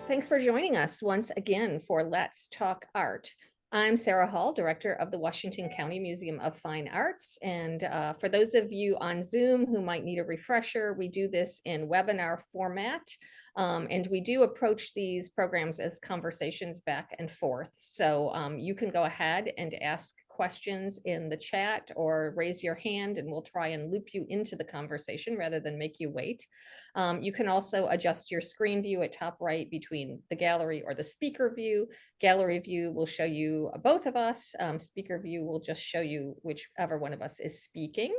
Thanks for joining us once again for Let's Talk Art. I'm Sarah Hall, Director of the Washington County Museum of Fine Arts. And for those of you on Zoom who might need a refresher, we do this in webinar format. And we do approach these programs as conversations back and forth. So you can go ahead and ask questions in the chat or raise your hand and we'll try and loop you into the conversation rather than make you wait. You can also adjust your screen view at top right between the gallery or the speaker view. Gallery view will show you both of us. Speaker view will just show you whichever one of us is speaking.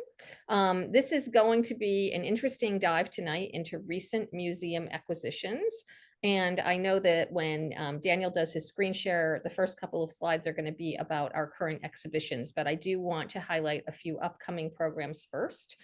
This is going to be an interesting dive tonight into recent museum acquisitions. And I know that when Daniel does his screen share, the first couple of slides are going to be about our current exhibitions, but I do want to highlight a few upcoming programs first.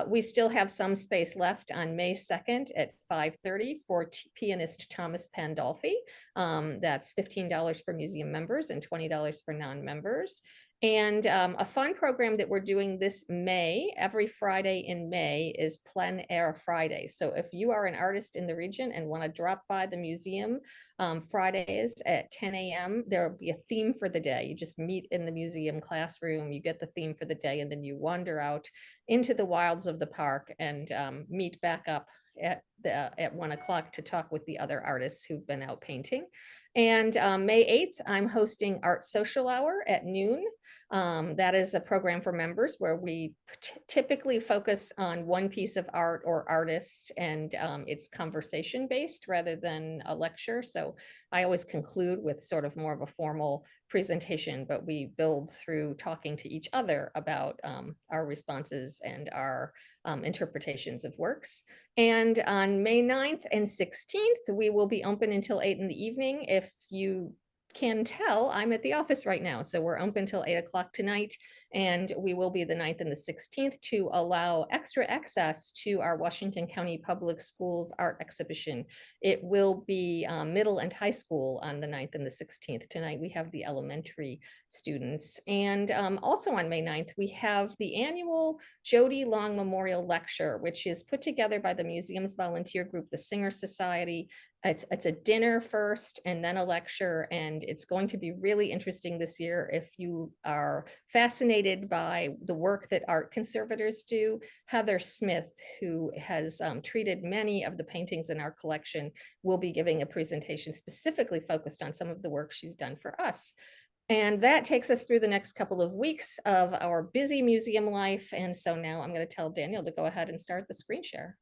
We still have some space left on May 2nd at 5:30 for pianist Thomas Pandolfi. That's $15 for museum members and $20 for non-members. And a fun program that we're doing this May, every Friday in May, is Plein Air Friday. So if you are an artist in the region and want to drop by the museum Fridays at 10 a.m., there will be a theme for the day. You just meet in the museum classroom, you get the theme for the day, and then you wander out into the wilds of the park and meet back up at 1 o'clock to talk with the other artists who've been out painting. And May 8th, I'm hosting Art Social Hour at noon. That is a program for members where we typically focus on one piece of art or artist, and it's conversation based rather than a lecture. So I always conclude with sort of more of a formal presentation, but we build through talking to each other about our responses and our interpretations of works. And on May 9th and 16th, we will be open until 8 in the evening. If you can tell, I'm at the office right now. So we're open till 8 o'clock tonight, and we will be the 9th and the 16th to allow extra access to our Washington County Public Schools art exhibition. It will be middle and high school on the 9th and the 16th. Tonight we have the elementary students. And also on May 9th, we have the annual Jody Long Memorial Lecture, which is put together by the museum's volunteer group, the Singer Society. It's a dinner first and then a lecture, and it's going to be really interesting this year. If you are fascinated by the work that art conservators do, Heather Smith, who has treated many of the paintings in our collection, will be giving a presentation specifically focused on some of the work she's done for us. And that takes us through the next couple of weeks of our busy museum life. And so now I'm going to tell Daniel to go ahead and start the screen share.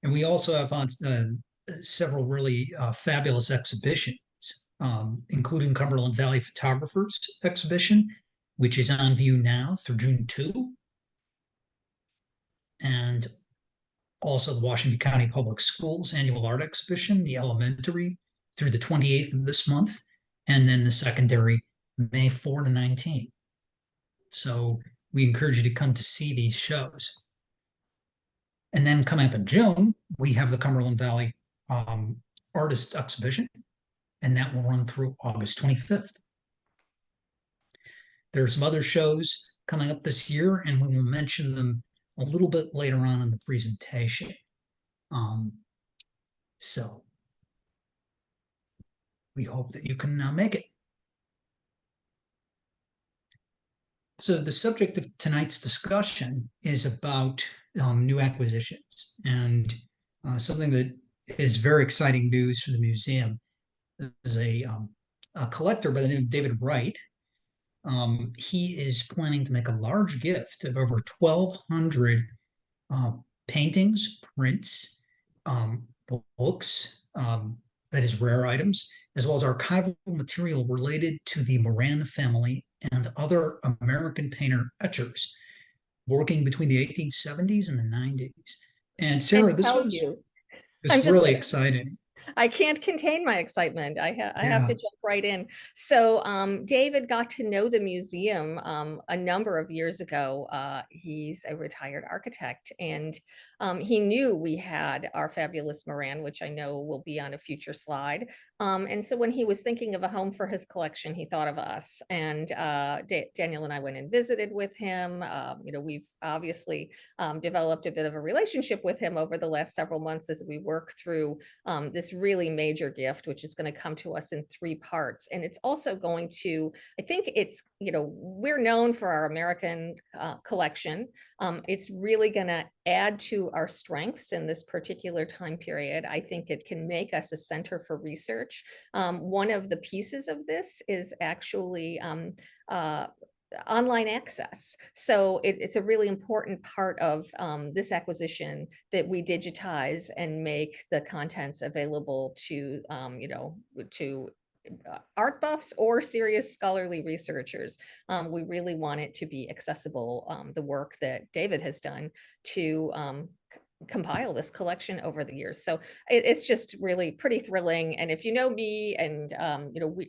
And we also have on several really fabulous exhibitions, including Cumberland Valley Photographers exhibition, which is on view now through June 2. And also the Washington County Public Schools annual art exhibition, the elementary, through the 28th of this month, and then the secondary, May 4 to 19. So we encourage you to come to see these shows. And then coming up in June, we have the Cumberland Valley Artists Exhibition, and that will run through August 25th. There are some other shows coming up this year, and we will mention them a little bit later on in the presentation. So we hope that you can make it. So the subject of tonight's discussion is about new acquisitions, and something that is very exciting news for the museum is a collector by the name of David Wright. He is planning to make a large gift of over 1,200 paintings, prints, books, that is rare items, as well as archival material related to the Moran family and other American painter etchers working between the 1870s and the 90s. And Sarah, this was really exciting. I can't contain my excitement. I have to Yeah. jump right in. So David got to know the museum a number of years ago. He's a retired architect, and he knew we had our fabulous Moran, which I know will be on a future slide. And so when he was thinking of a home for his collection, he thought of us. And Daniel and I went and visited with him. We've obviously developed a bit of a relationship with him over the last several months as we work through this really major gift, which is going to come to us in 3 parts. And it's also going to, I think it's, we're known for our American collection. It's really going to add to our strengths in this particular time period. I think it can make us a center for research. One of the pieces of this is actually uh, online access. So it's a really important part of this acquisition that we digitize and make the contents available to, to art buffs or serious scholarly researchers. We really want it to be accessible, the work that David has done to compile this collection over the years. So it's just really pretty thrilling. And if you know me, and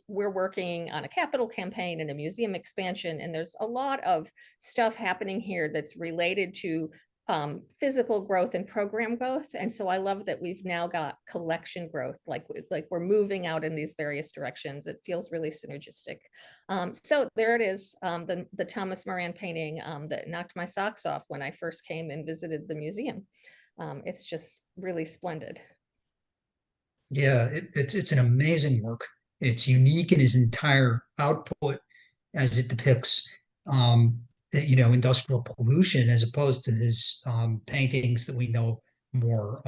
we're working on a capital campaign and a museum expansion, and there's a lot of stuff happening here that's related to physical growth and program growth. And so I love that we've now got collection growth, like we're moving out in these various directions. It feels really synergistic. So there it is, the Thomas Moran painting that knocked my socks off when I first came and visited the museum. It's just really splendid. Yeah, it's an amazing work. It's unique in his entire output as it depicts, industrial pollution as opposed to his paintings that we know more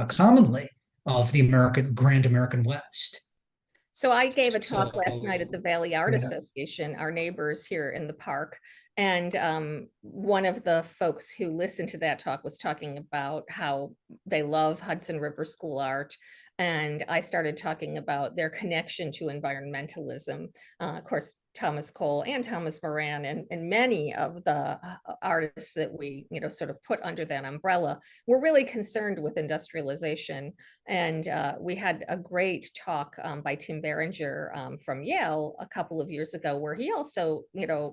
commonly of the Grand American West. So I gave a talk last night at So, the Valley Art yeah. Association, our neighbors here in the park. And one of the folks who listened to that talk was talking about how they love Hudson River School art. And I started talking about their connection to environmentalism. Of course, Thomas Cole and Thomas Moran and many of the artists that we, sort of put under that umbrella were really concerned with industrialization. And we had a great talk by Tim Berenger from Yale a couple of years ago, where he also,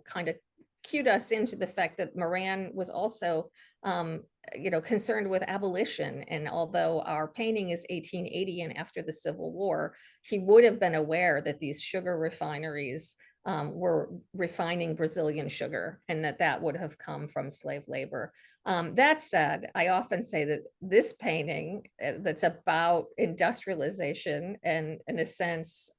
kind of cued us into the fact that Moran was also, concerned with abolition. And although our painting is 1880 and after the Civil War, he would have been aware that these sugar refineries were refining Brazilian sugar, and that would have come from slave labor. That said, I often say that this painting that's about industrialization and, in a sense,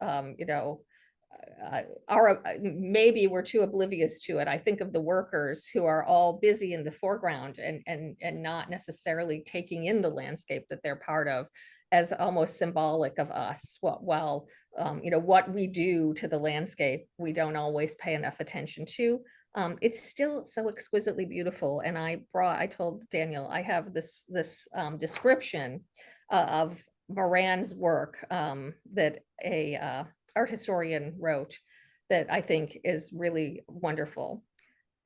maybe we're too oblivious to it. I think of the workers who are all busy in the foreground and not necessarily taking in the landscape that they're part of as almost symbolic of us. While what we do to the landscape, we don't always pay enough attention to. It's still so exquisitely beautiful. And I told Daniel, I have this description of Moran's work that a art historian wrote that I think is really wonderful.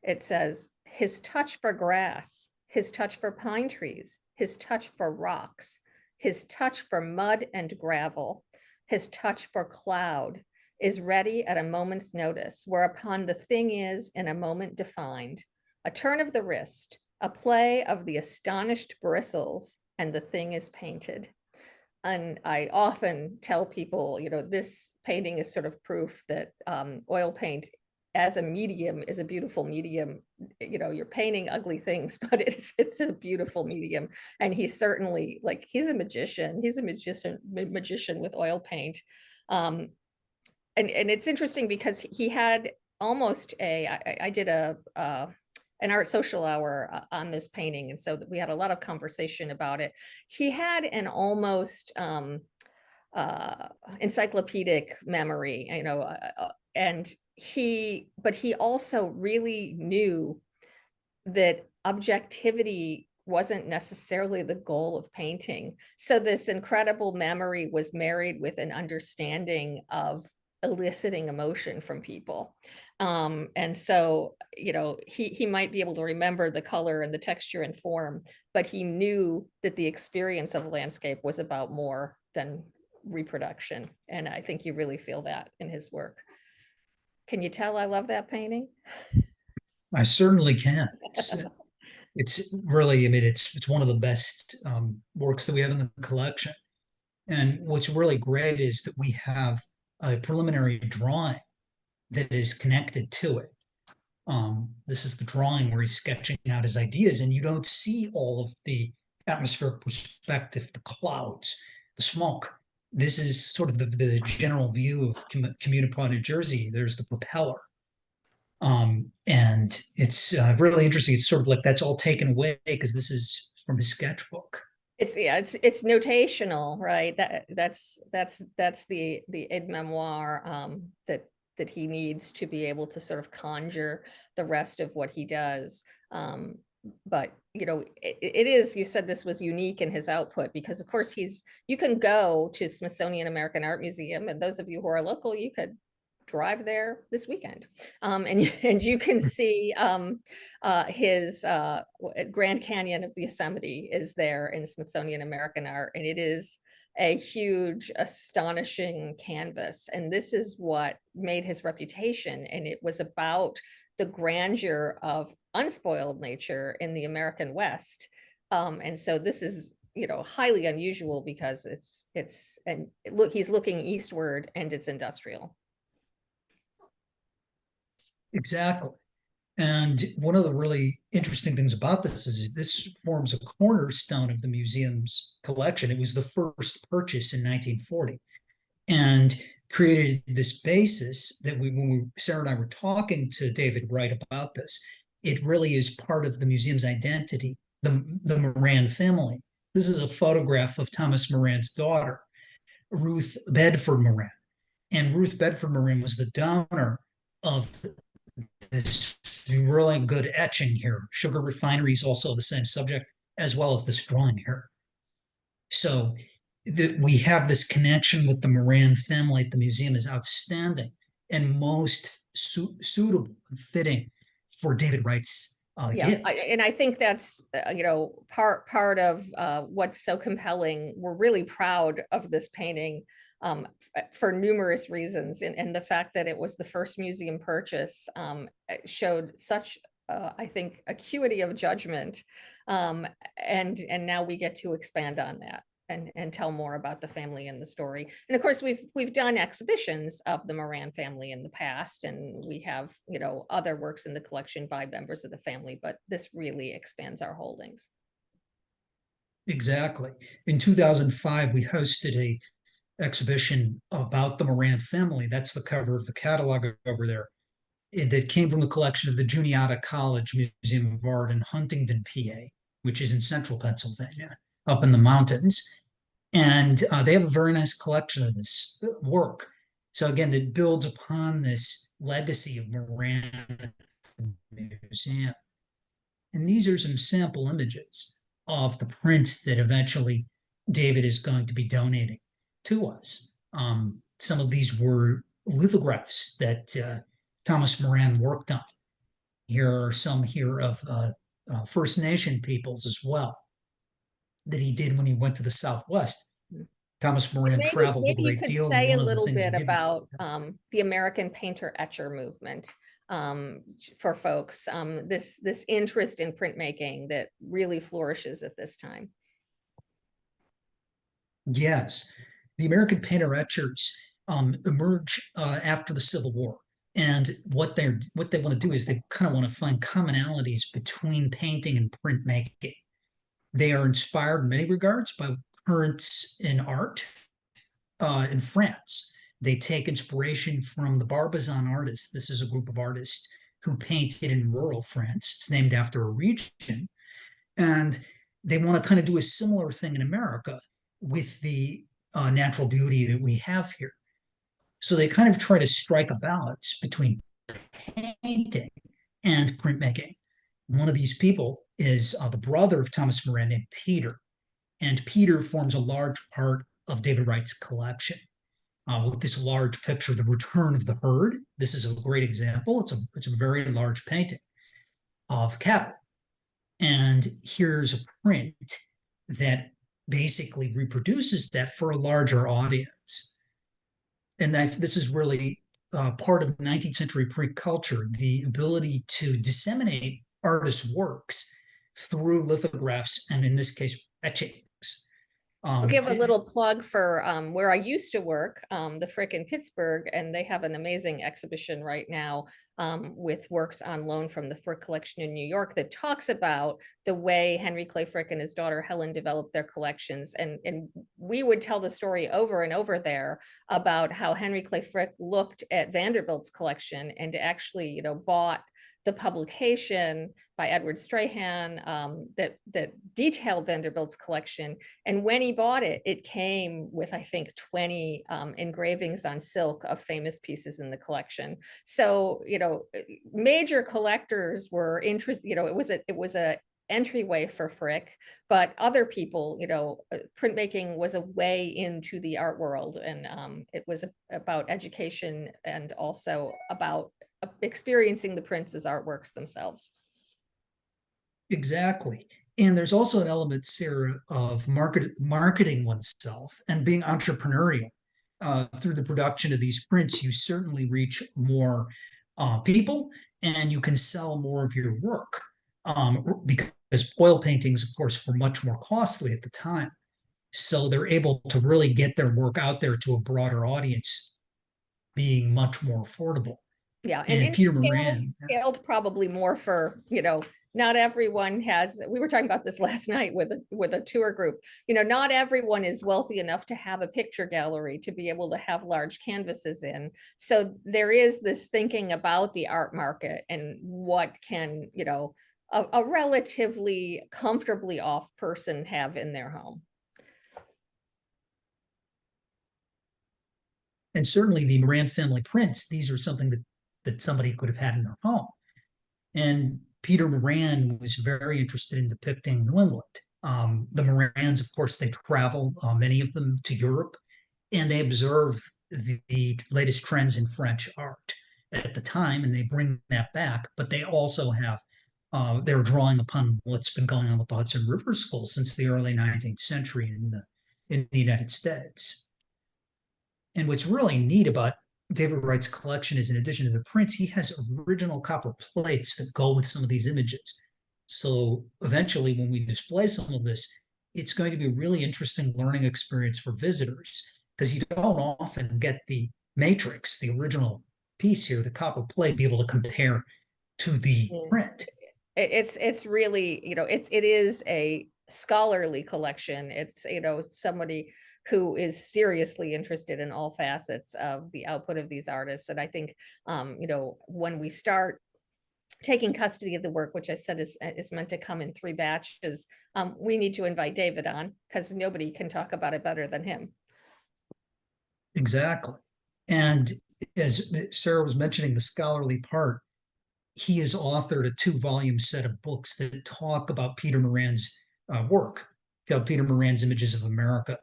It says, his touch for grass, his touch for pine trees, his touch for rocks, his touch for mud and gravel, his touch for cloud is ready at a moment's notice, whereupon the thing is in a moment defined, a turn of the wrist, a play of the astonished bristles, and the thing is painted. And I often tell people, this painting is sort of proof that oil paint as a medium is a beautiful medium. You're painting ugly things, but it's a beautiful medium. And he's certainly, he's a magician. He's a magician with oil paint. And it's interesting because he had almost I did an art social hour on this painting. And so we had a lot of conversation about it. He had an almost encyclopedic memory, but he also really knew that objectivity wasn't necessarily the goal of painting. So this incredible memory was married with an understanding of eliciting emotion from people. And so, he might be able to remember the color and the texture and form, but he knew that the experience of landscape was about more than reproduction. And I think you really feel that in his work. Can you tell I love that painting? I certainly can. It's really, I mean, it's one of the best works that we have in the collection. And what's really great is that we have a preliminary drawing that is connected to it. This is the drawing where he's sketching out his ideas, and you don't see all of the atmospheric perspective, the clouds, the smoke. This is sort of the general view of Communipaw, New Jersey. There's the propeller. And it's really interesting. It's sort of like that's all taken away because this is from his sketchbook. It's notational, right? That's the aide memoir that he needs to be able to sort of conjure the rest of what he does. But you know, it is, you said this was unique in his output because of course you can go to Smithsonian American Art Museum, and those of you who are local, you could drive there this weekend, and you can see his Grand Canyon of the Yosemite is there in Smithsonian American Art, and it is a huge, astonishing canvas. And this is what made his reputation, and it was about the grandeur of unspoiled nature in the American West. And so this is, you know, highly unusual because and look, he's looking eastward and it's industrial. Exactly. And one of the really interesting things about this is this forms a cornerstone of the museum's collection. It was the first purchase in 1940 and created this basis that Sarah and I were talking to David Wright about this. It really is part of the museum's identity, the Moran family. This is a photograph of Thomas Moran's daughter, Ruth Bedford Moran. And Ruth Bedford Moran was the donor of this really good etching here. Sugar refinery is also the same subject, as well as this drawing here. So we have this connection with the Moran family at the museum is outstanding and most suitable and fitting for David Wright's gift. And I think that's you know, part of what's so compelling. We're really proud of this painting for numerous reasons, and the fact that it was the first museum purchase showed such I think acuity of judgment, and now we get to expand on that and tell more about the family and the story. And of course, we've done exhibitions of the Moran family in the past, and we have, you know, other works in the collection by members of the family, but this really expands our holdings. Exactly. In 2005, we hosted a exhibition about the Moran family. That's the cover of the catalog over there. That came from the collection of the Juniata College Museum of Art in Huntington, PA, which is in central Pennsylvania, up in the mountains. And they have a very nice collection of this work. So again, it builds upon this legacy of Moran Museum. And these are some sample images of the prints that eventually David is going to be donating to us. Some of these were lithographs that Thomas Moran worked on. Here are some here of First Nation peoples as well that he did when he went to the Southwest. Thomas Moran traveled a great deal. Maybe you could say a little bit about the American painter etcher movement for folks. This interest in printmaking that really flourishes at this time. Yes, the American painter etchers emerge after the Civil War. And what they want to do is they kind of want to find commonalities between painting and printmaking. They are inspired in many regards by currents in art in France. They take inspiration from the Barbizon artists. This is a group of artists who painted in rural France. It's named after a region. And they want to kind of do a similar thing in America with the natural beauty that we have here. So they kind of try to strike a balance between painting and printmaking. One of these people is the brother of Thomas Moran named Peter. And Peter forms a large part of David Wright's collection with this large picture, The Return of the Herd. This is a great example. It's a very large painting of cattle. And here's a print that basically reproduces that for a larger audience. And this is really part of 19th century print culture, the ability to disseminate artists' works through lithographs and, in this case, etchings. I'll Um, give a little plug for where I used to work, the Frick in Pittsburgh, and they have an amazing exhibition right now with works on loan from the Frick collection in New York that talks about the way Henry Clay Frick and his daughter Helen developed their collections. And we would tell the story over and over there about how Henry Clay Frick looked at Vanderbilt's collection and actually, bought the publication by Edward Strahan that detailed Vanderbilt's collection. And when he bought it, it came with, I think, 20 engravings on silk of famous pieces in the collection. So, major collectors were interested, it was a entryway for Frick, but other people, printmaking was a way into the art world. And it was about education and also about experiencing the prints as artworks themselves. Exactly. And there's also an element, Sarah, of marketing oneself and being entrepreneurial. Through the production of these prints, you certainly reach more people and you can sell more of your work, because oil paintings, of course, were much more costly at the time. So they're able to really get their work out there to a broader audience, being much more affordable. Yeah, And and Peter Moran, scaled probably more for, not everyone has, we were talking about this last night with a tour group, not everyone is wealthy enough to have a picture gallery to be able to have large canvases in. So there is this thinking about the art market and what can, a relatively comfortably off person have in their home. and certainly the Moran family prints, these are something that somebody could have had in their home. And Peter Moran was very interested in depicting New England. The Morans, of course, they travel, many of them, to Europe, and they observe the latest trends in French art at the time, and they bring that back. But they also have, they're drawing upon what's been going on with the Hudson River School since the early 19th century in the United States. And what's really neat about David Wright's collection is, in addition to the prints, he has original copper plates that go with some of these images. So eventually, when we display some of this, it's going to be a really interesting learning experience for visitors, because you don't often get the matrix, the original piece here, the copper plate, be able to compare to the print. It's really, it is a scholarly collection. It's, somebody who is seriously interested in all facets of the output of these artists. And I think, when we start taking custody of the work, which I said is meant to come in 3 batches, we need to invite David on, because nobody can talk about it better than him. Exactly. And as Sarah was mentioning, the scholarly part, he has authored a 2-volume set of books that talk about Peter Moran's work, called Peter Moran's Images of America.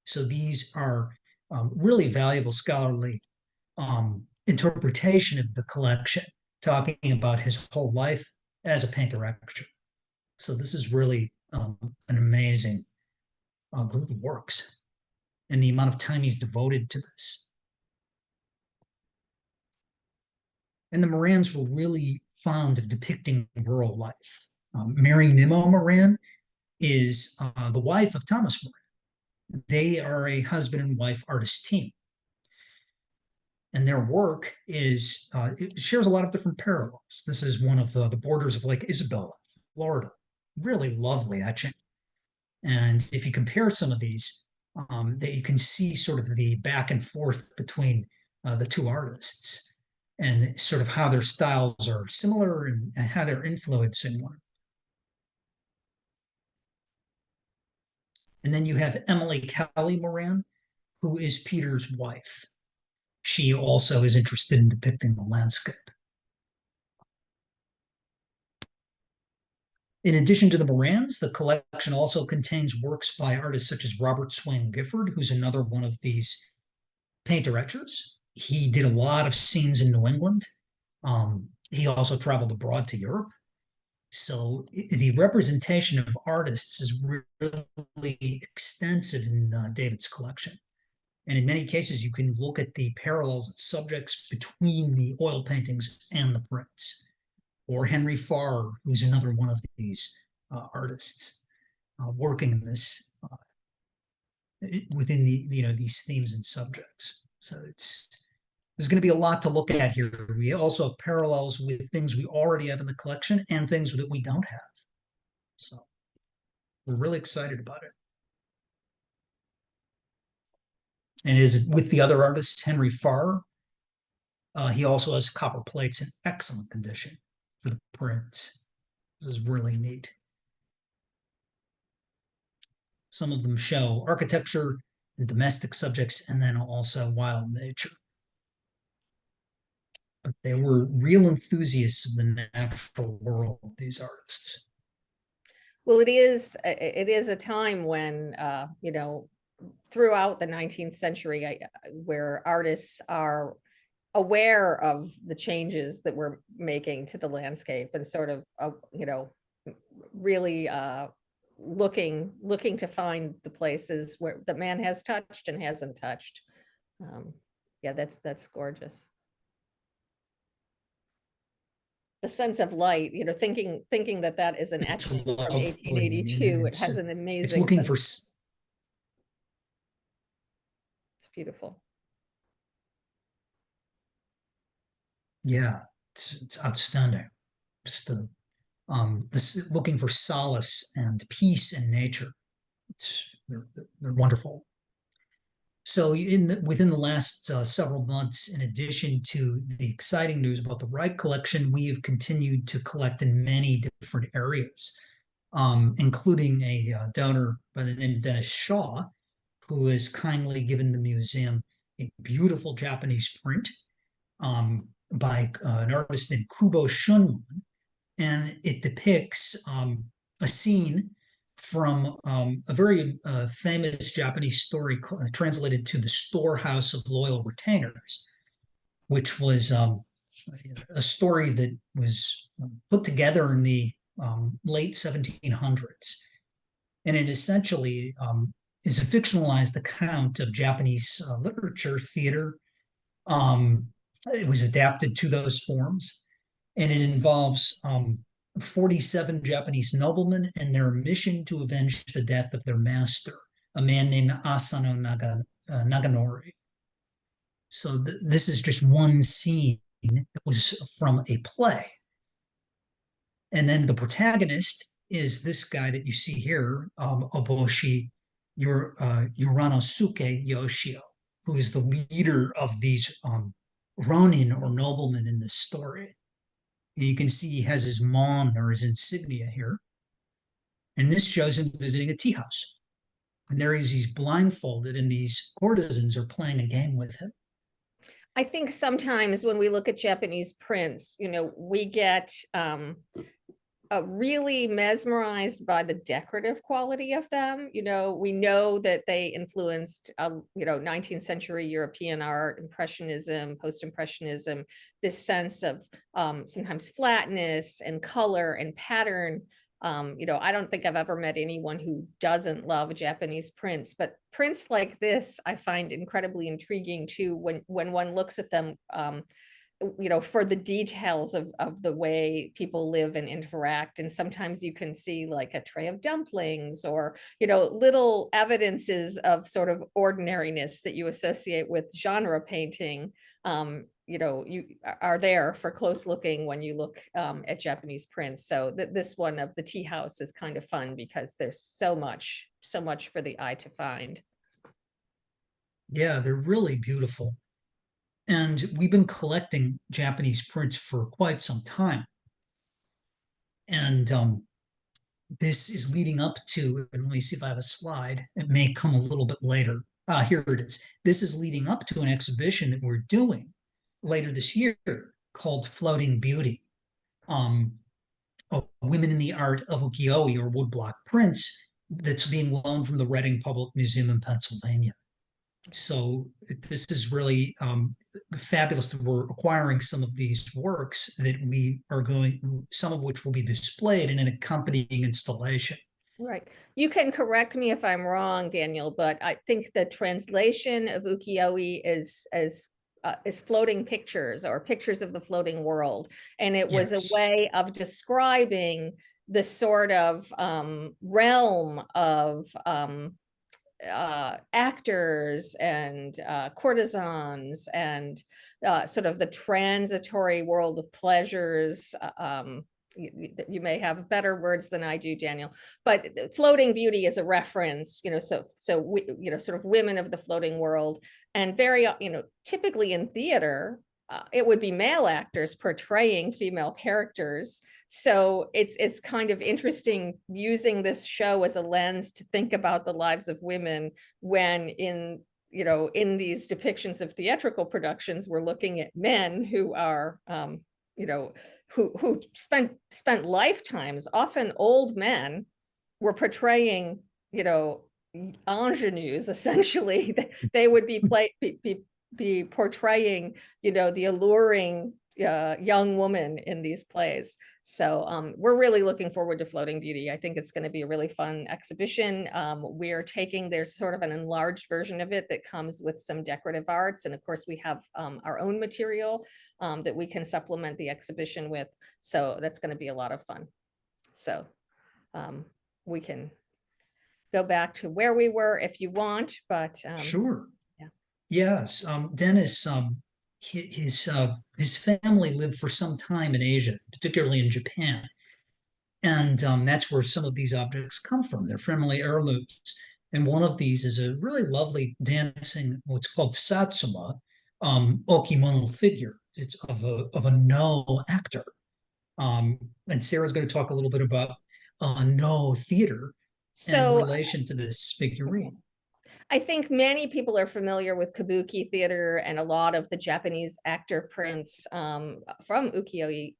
So these are really valuable scholarly interpretation of the collection, talking about his whole life as a painter actor. So this is really an amazing group of works, and the amount of time he's devoted to this. And the Morans were really fond of depicting rural life. Mary Nimmo Moran is the wife of Thomas Moran. They are a husband and wife artist team. And their work is, it shares a lot of different parallels. This is one of the borders of Lake Isabella, Florida. Really lovely etching. And if you compare some of these, that you can see sort of the back and forth between the 2 artists, and sort of how their styles are similar and how they're influencing one. And then you have Emily Kelly Moran, who is Peter's wife. She also is interested in depicting the landscape. In addition to the Morans, the collection also contains works by artists such as Robert Swain Gifford, who's another one of these painter etchers. He did a lot of scenes in New England. He also traveled abroad to Europe. So the representation of artists is really extensive in David's collection. And in many cases, you can look at the parallels and subjects between the oil paintings and the prints. Or Henry Farr, who's another one of these artists working in this within these themes and subjects. So there's going to be a lot to look at here. We also have parallels with things we already have in the collection and things that we don't have. So we're really excited about it. And is with the other artists, Henry Farr. He also has copper plates in excellent condition for the prints. This is really neat. Some of them show architecture and domestic subjects, and then also wild nature. But they were real enthusiasts of the natural world, these artists. Well, it is a time when, throughout the 19th century, where artists are aware of the changes that we're making to the landscape and sort of, really looking to find the places where the man has touched and hasn't touched. Yeah, that's gorgeous. The sense of light, thinking that is an etching from 1882. It has an amazing. It's looking for. It's beautiful. Yeah, it's outstanding. Just this looking for solace and peace in nature. They're wonderful. So within the last several months, in addition to the exciting news about the Reich collection, we have continued to collect in many different areas, including a donor by the name of Dennis Shaw, who has kindly given the museum a beautiful Japanese print by an artist named Kubo Shunman. And it depicts a scene from a very famous Japanese story translated to The Storehouse of Loyal Retainers, which was a story that was put together in the late 1700s. And it essentially is a fictionalized account of Japanese literature, theater. It was adapted to those forms, and it involves 47 Japanese noblemen and their mission to avenge the death of their master, a man named Asano Naganori. So this is just one scene that was from a play. And then the protagonist is this guy that you see here, Oboshi Uranosuke Yoshio, who is the leader of these ronin or noblemen in this story. And you can see he has his mon or his insignia here. And this shows him visiting a tea house. And there he's blindfolded, and these courtesans are playing a game with him. I think sometimes when we look at Japanese prints, we get really mesmerized by the decorative quality of them. We know that they influenced, 19th century European art, Impressionism, Post-Impressionism, this sense of sometimes flatness and color and pattern. I don't think I've ever met anyone who doesn't love Japanese prints, but prints like this, I find incredibly intriguing too, when one looks at them, for the details of the way people live and interact. And sometimes you can see like a tray of dumplings or, little evidences of sort of ordinariness that you associate with genre painting. You are there for close looking when you look at Japanese prints. So this one of the tea house is kind of fun because there's so much for the eye to find. Yeah, they're really beautiful. And we've been collecting Japanese prints for quite some time. And this is leading up to, and let me see if I have a slide. It may come a little bit later. Here it is. This is leading up to an exhibition that we're doing later this year called Floating Beauty. Women in the Art of Ukiyo-e, or woodblock prints, that's being loaned from the Reading Public Museum in Pennsylvania. So this is really fabulous that we're acquiring some of these works that we are going, some of which will be displayed in an accompanying installation. Right. You can correct me if I'm wrong, Daniel, but I think the translation of ukiyo-e is floating pictures or pictures of the floating world. And it was a Yes. way of describing the sort of realm of actors and courtesans and sort of the transitory world of pleasures. You may have better words than I do, Daniel, but floating beauty is a reference, so we, sort of women of the floating world, and very, typically in theater, it would be male actors portraying female characters. So it's kind of interesting using this show as a lens to think about the lives of women when in these depictions of theatrical productions, we're looking at men who are, you know, who spent lifetimes, often old men, were portraying, ingenues, essentially. They would be portraying, the alluring young woman in these plays. So we're really looking forward to Floating Beauty. I think it's going to be a really fun exhibition. We're taking, there's sort of an enlarged version of it that comes with some decorative arts. And of course, we have our own material that we can supplement the exhibition with. So that's going to be a lot of fun. So we can go back to where we were if you want, but Sure. yeah. Yes. Dennis, his family lived for some time in Asia, particularly in Japan. And that's where some of these objects come from. They're family heirlooms. And one of these is a really lovely dancing, what's called satsuma, okimono figure. It's of a no actor. And Sarah's going to talk a little bit about no theater and So relation to this figurine. I think many people are familiar with kabuki theater, and a lot of the Japanese actor prints from ukiyo-e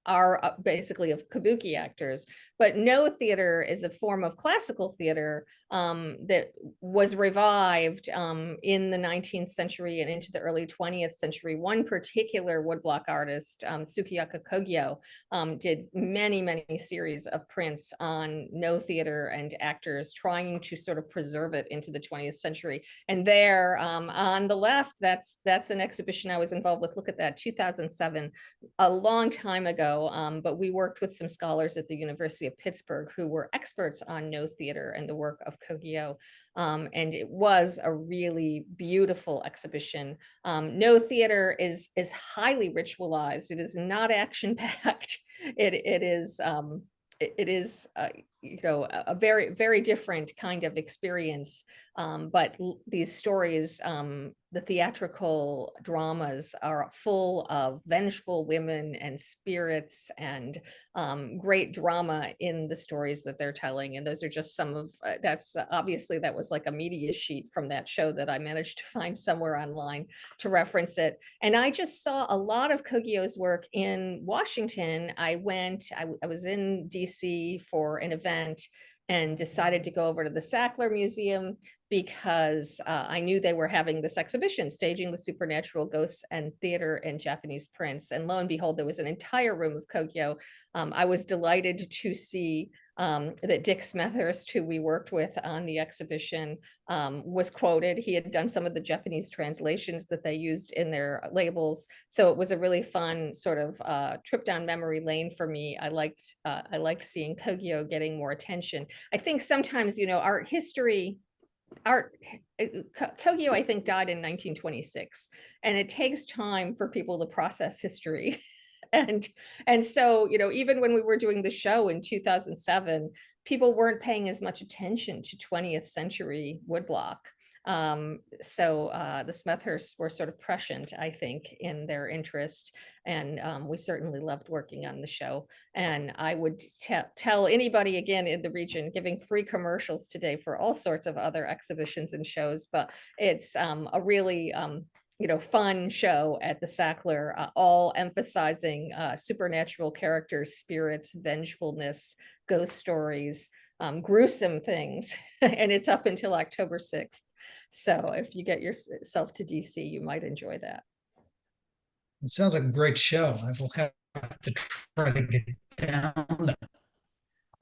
are basically of kabuki actors. But no theater is a form of classical theater that was revived in the 19th century and into the early 20th century. One particular woodblock artist, Sukiyaka Kogyo, did many series of prints on no theater and actors, trying to sort of preserve it into the 20th century. And there on the left, that's an exhibition I was involved with. Look at that, 2007, a long time ago. But we worked with some scholars at the University of Pittsburgh who were experts on no theater and the work of Kogyo. And it was a really beautiful exhibition. No theater is highly ritualized. It is not action packed. It is a very different kind of experience. But these stories, the theatrical dramas, are full of vengeful women and spirits and great drama in the stories that they're telling. And those are just some of that's obviously, that was like a media sheet from that show that I managed to find somewhere online to reference it. And I just saw a lot of Kogyo's work in Washington. I was in DC for an event and decided to go over to the Sackler Museum because I knew they were having this exhibition, Staging the Supernatural, Ghosts and Theater and Japanese Prints. And lo and behold, there was an entire room of Kogyo. I was delighted to see that Dick Smethurst, who we worked with on the exhibition, was quoted. He had done some of the Japanese translations that they used in their labels. So it was a really fun sort of trip down memory lane for me. I liked seeing Kogyo getting more attention. I think sometimes, art history, Kogyo, I think, died in 1926, and it takes time for people to process history. and so, even when we were doing the show in 2007, people weren't paying as much attention to 20th century woodblock. So the Smethursts were sort of prescient, I think, in their interest, and we certainly loved working on the show. And I would tell anybody, again, in the region, giving free commercials today for all sorts of other exhibitions and shows, but it's a really fun show at the Sackler, all emphasizing supernatural characters, spirits, vengefulness, ghost stories, gruesome things. And it's up until October 6th. So if you get yourself to DC, you might enjoy that. It sounds like a great show. I will have to try to get down there.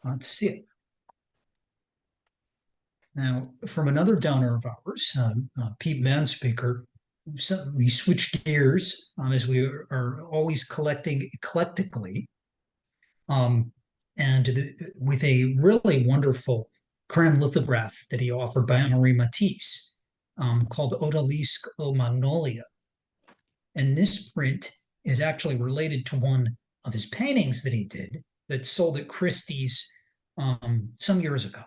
Let's see it. Now, from another donor of ours, Pete Manspeaker, so we switched gears as we are always collecting eclectically, and with a really wonderful crayon lithograph that he offered by Henri Matisse called Odalisque aux Magnolias. And this print is actually related to one of his paintings that he did that sold at Christie's some years ago.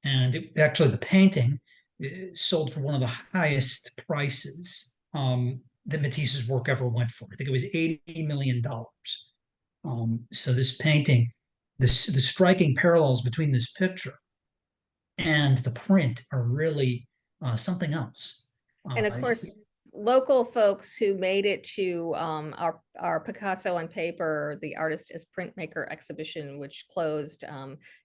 And actually, the painting sold for one of the highest prices that Matisse's work ever went for. I think it was $80 million. So this painting, the striking parallels between this picture and the print are really something else. And of course, local folks who made it to our Picasso on Paper, the Artist as Printmaker exhibition, which closed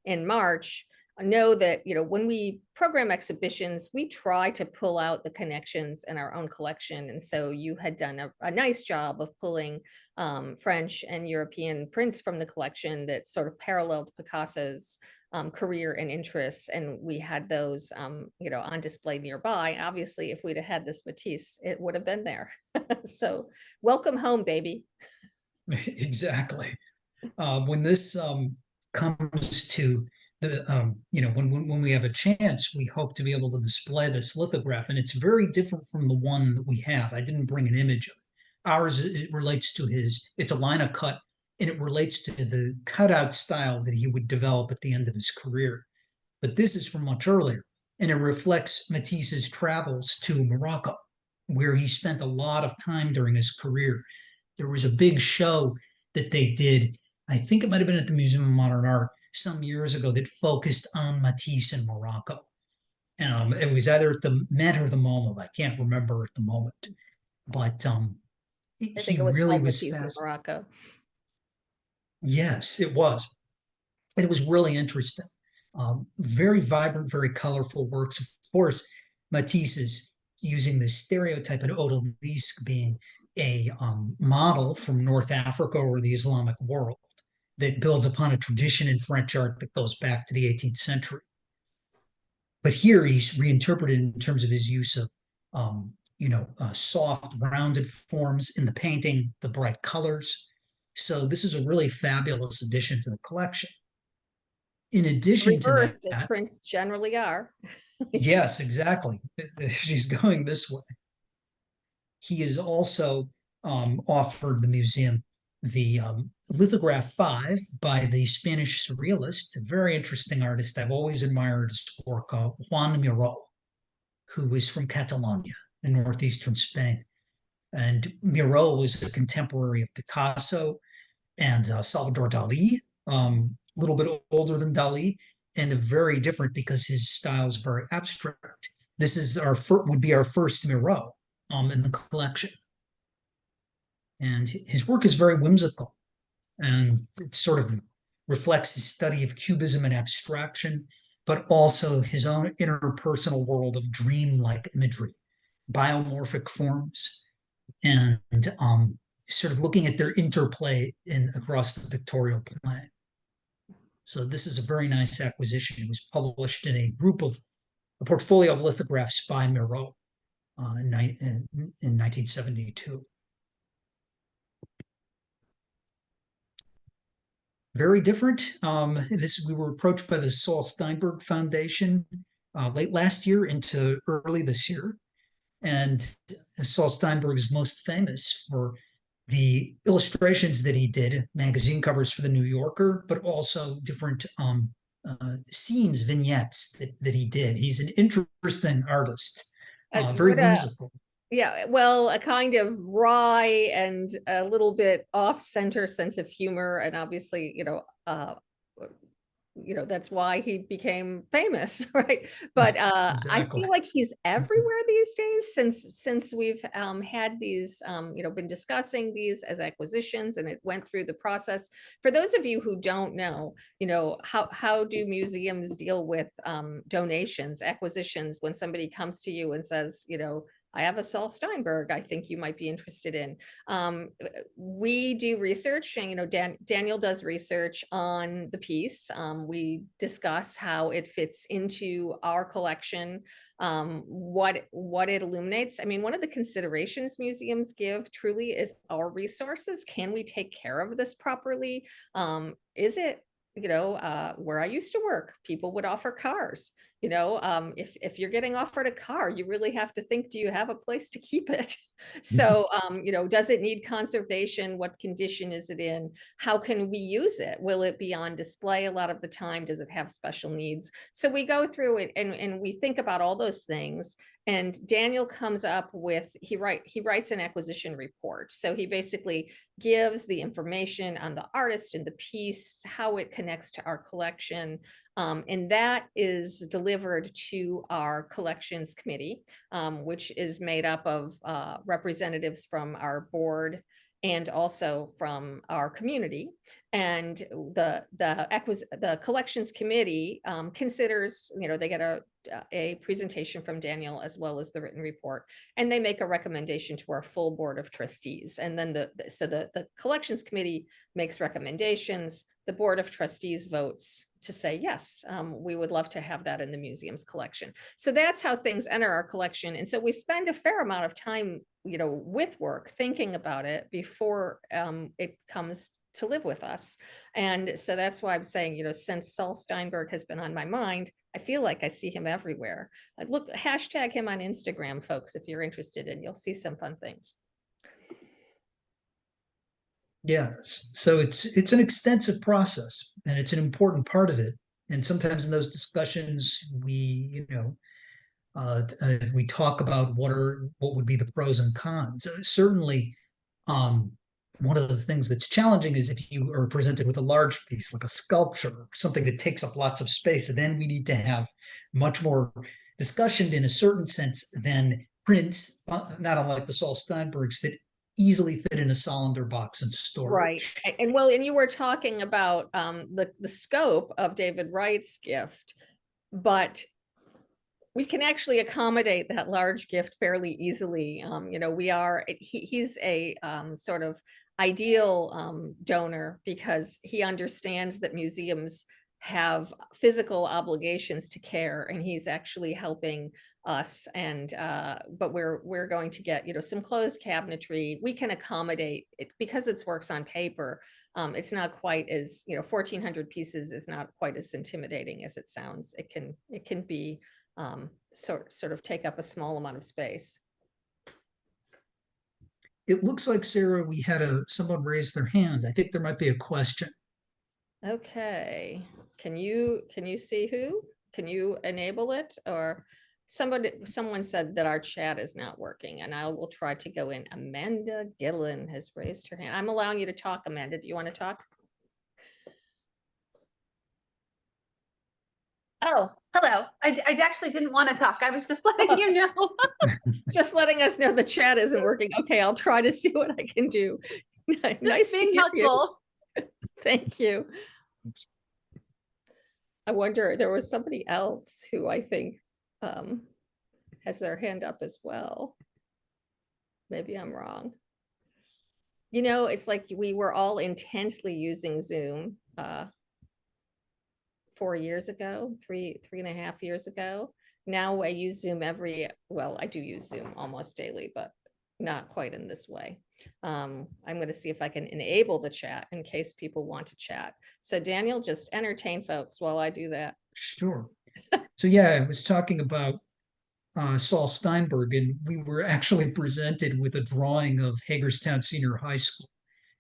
in March, know that, you know, when we program exhibitions, we try to pull out the connections in our own collection. And so you had done a nice job of pulling French and European prints from the collection that sort of paralleled Picasso's career and interests. And we had those, you know, on display nearby. Obviously, if we'd have had this Matisse, it would have been there. So welcome home, baby. Exactly. When this comes to the, you know, when we have a chance, we hope to be able to display this lithograph, and it's very different from the one that we have. I didn't bring an image of it. Ours, it relates to his, it's a line of cut, and it relates to the cutout style that he would develop at the end of his career. But this is from much earlier, and it reflects Matisse's travels to Morocco, where he spent a lot of time during his career. There was a big show that they did, I think it might have been at the Museum of Modern Art some years ago, that focused on Matisse in Morocco. It was either at the Met or the MoMA. I can't remember at the moment, but I think he it was really called was Matisse in fast. Morocco. Yes, it was. It was really interesting. Very vibrant, very colorful works. Of course, Matisse is using the stereotype of odalisque being a model from North Africa or the Islamic world that builds upon a tradition in French art that goes back to the 18th century. But here he's reinterpreted in terms of his use of, soft, rounded forms in the painting, the bright colors. So this is a really fabulous addition to the collection. In addition to Reversed, as that, prints generally are. yes, exactly. She's going this way. He has also offered the museum the lithograph 5 by the Spanish surrealist, a very interesting artist. I've always admired his work, Juan Miró, who is from Catalonia in northeastern Spain. And Miró was a contemporary of Picasso and Salvador Dali, a little bit older than Dali, and very different because his style is very abstract. This is would be our first Miró in the collection. And his work is very whimsical, and it sort of reflects his study of cubism and abstraction, but also his own interpersonal world of dream-like imagery, biomorphic forms, and sort of looking at their interplay across the pictorial plane. So this is a very nice acquisition. It was published in a portfolio of lithographs by Miró in 1972. Very different. We were approached by the Saul Steinberg Foundation late last year into early this year. And Saul Steinberg is most famous for the illustrations that he did, magazine covers for the New Yorker, but also different scenes, vignettes that he did. He's an interesting artist, very whimsical. Yeah, well, a kind of wry and a little bit off-center sense of humor, and obviously, you know, that's why he became famous, right? But I Exactly. feel like he's everywhere these days since we've had these, been discussing these as acquisitions, and it went through the process. For those of you who don't know, how do museums deal with donations, acquisitions, when somebody comes to you and says, I have a Saul Steinberg I think you might be interested in. We do research, and Daniel does research on the piece. We discuss how it fits into our collection, what it illuminates. I mean, one of the considerations museums give truly is our resources. Can we take care of this properly? Is it, where I used to work, people would offer cars. If you're getting offered a car, you really have to think, do you have a place to keep it? So, does it need conservation? What condition is it in? How can we use it? Will it be on display a lot of the time? Does it have special needs? So we go through it, and we think about all those things. And Daniel comes up with, he writes an acquisition report. So he basically gives the information on the artist and the piece, how it connects to our collection. And that is delivered to our collections committee, which is made up of representatives from our board and also from our community. And the collections committee considers, they get a presentation from Daniel as well as the written report, and they make a recommendation to our full board of trustees. And then the collections committee makes recommendations. The board of trustees votes to say, yes, we would love to have that in the museum's collection. So that's how things enter our collection. And so we spend a fair amount of time, with work, thinking about it before it comes to live with us. And so that's why I'm saying, since Saul Steinberg has been on my mind, I feel like I see him everywhere. Look, hashtag him on Instagram, folks, if you're interested, and you'll see some fun things. Yes. So it's an extensive process, and it's an important part of it. And sometimes in those discussions, we talk about what would be the pros and cons. Certainly, one of the things that's challenging is if you are presented with a large piece like a sculpture or something that takes up lots of space, then we need to have much more discussion in a certain sense than prints, not unlike the Saul Steinbergs, that easily fit in a cylinder box and Right. storage. And you were talking about the scope of David Wright's gift, but we can actually accommodate that large gift fairly easily. He's a sort of ideal donor, because he understands that museums have physical obligations to care, and he's actually helping us. And but we're going to get, some closed cabinetry. We can accommodate it because it's works on paper. It's not quite as, 1,400 pieces is not quite as intimidating as it sounds. It can be sort of take up a small amount of space. It looks like, Sarah, we had someone raise their hand. I think there might be a question. Okay, can you see who? Can you enable it? Or someone said that our chat is not working, and I will try to go in. Amanda Gillen has raised her hand. I'm allowing you to talk, Amanda. Do you want to talk? Oh, hello. I actually didn't want to talk. I was just letting you know. Just letting us know the chat isn't working. Okay, I'll try to see what I can do. Nice to being hear you. helpful. Thank you. I wonder, there was somebody else who I think has their hand up as well. Maybe I'm wrong. It's like we were all intensely using Zoom 4 years ago, three and a half years ago. Now I use Zoom I do use Zoom almost daily, but not quite in this way. I'm going to see if I can enable the chat in case people want to chat. So Daniel, just entertain folks while I do that. Sure. So yeah, I was talking about Saul Steinberg, and we were actually presented with a drawing of Hagerstown Senior High School.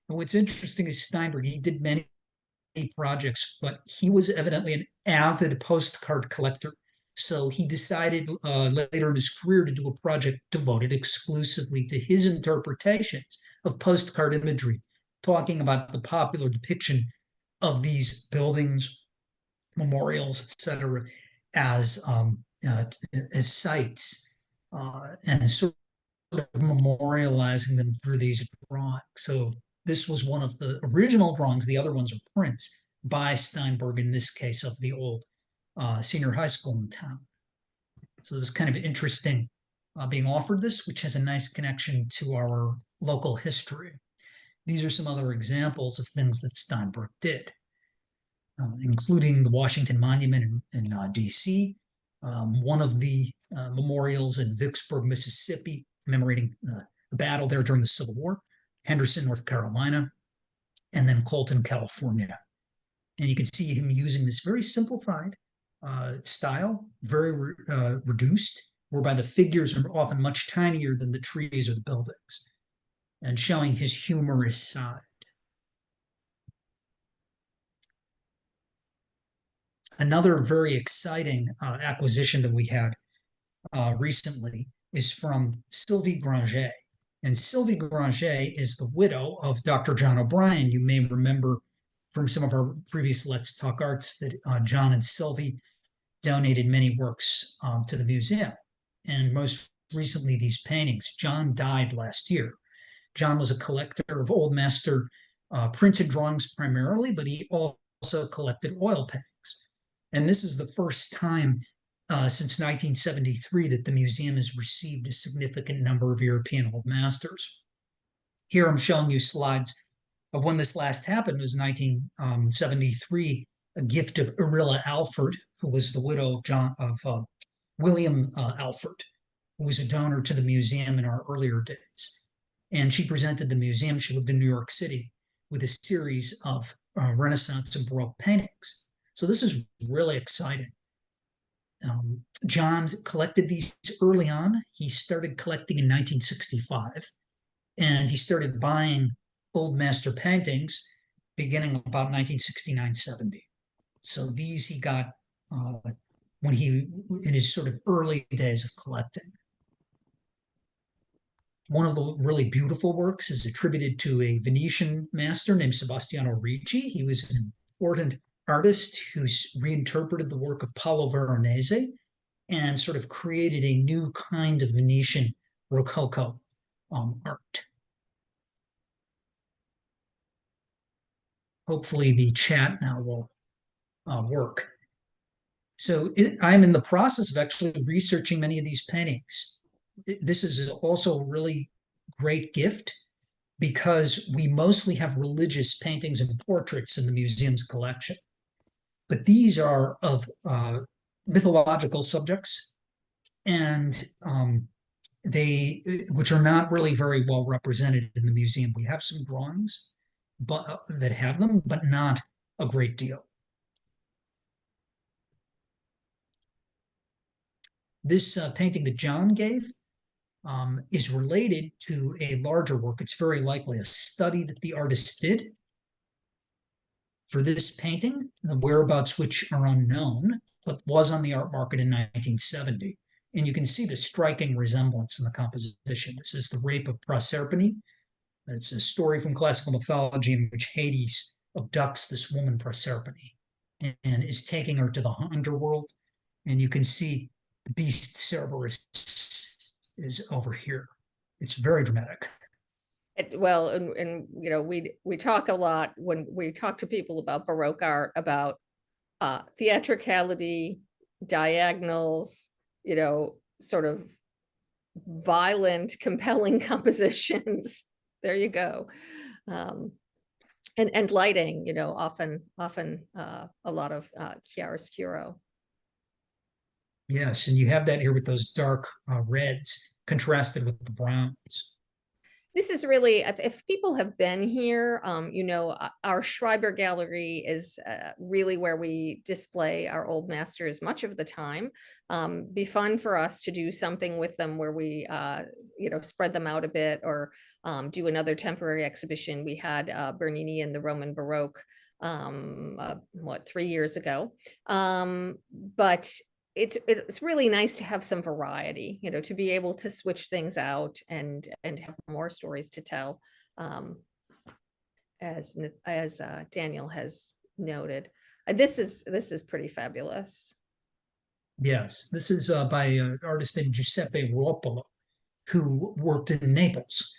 And what's interesting is Steinberg, he did many projects, but he was evidently an avid postcard collector. So he decided later in his career to do a project devoted exclusively to his interpretations of postcard imagery, talking about the popular depiction of these buildings, memorials, etc., as as sites, and sort of memorializing them through these drawings. So this was one of the original drawings. The other ones are prints by Steinberg, in this case, of the old senior high school in town. So it was kind of interesting being offered this, which has a nice connection to our local history. These are some other examples of things that Steinberg did, including the Washington Monument in DC, one of the memorials in Vicksburg, Mississippi, commemorating the battle there during the Civil War, Henderson, North Carolina, and then Colton, California. And you can see him using this very simplified style, very reduced, whereby the figures are often much tinier than the trees or the buildings, and showing his humorous side. Another very exciting acquisition that we had recently is from Sylvie Granger. And Sylvie Granger is the widow of Dr. John O'Brien. You may remember from some of our previous Let's Talk Arts that John and Sylvie donated many works to the museum. And most recently, these paintings. John died last year. John was a collector of Old Master printed drawings primarily, but he also collected oil paintings. And this is the first time since 1973 that the museum has received a significant number of European Old Masters. Here I'm showing you slides of when this last happened. It was 1973, a gift of Urilla Alford, who was the widow of William Alford, who was a donor to the museum in our earlier days. And she presented the museum, she lived in New York City, with a series of Renaissance and Baroque paintings. So this is really exciting. John collected these early on. He started collecting in 1965, and he started buying Old Master paintings beginning about 1969-70. So these he got when he, in his sort of early days of collecting. One of the really beautiful works is attributed to a Venetian master named Sebastiano Ricci. He was an important artist who reinterpreted the work of Paolo Veronese and sort of created a new kind of Venetian Rococo art. Hopefully the chat now will work. So I'm in the process of actually researching many of these paintings. This is also a really great gift because we mostly have religious paintings and portraits in the museum's collection. But these are of mythological subjects, and which are not really very well represented in the museum. We have some drawings that have them, but not a great deal. This painting that John gave is related to a larger work. It's very likely a study that the artist did for this painting, the whereabouts which are unknown, but was on the art market in 1970. And you can see the striking resemblance in the composition. This is the Rape of Proserpine. It's a story from classical mythology in which Hades abducts this woman Proserpine and is taking her to the underworld. And you can see the beast Cerberus is over here. It's very dramatic. Well, and you know, we talk a lot when we talk to people about Baroque art, about theatricality, diagonals, you know, sort of violent, compelling compositions. There you go. And lighting, you know, often a lot of chiaroscuro. Yes, and you have that here with those dark reds contrasted with the browns. This is really, if people have been here, you know, our Schreiber Gallery is really where we display our old masters much of the time. Be fun for us to do something with them where we, you know, spread them out a bit, or do another temporary exhibition. We had Bernini in the Roman Baroque, 3 years ago. But it's really nice to have some variety, you know, to be able to switch things out and have more stories to tell, as Daniel has noted. This is pretty fabulous. Yes, this is by an artist named Giuseppe Ruopolo, who worked in Naples,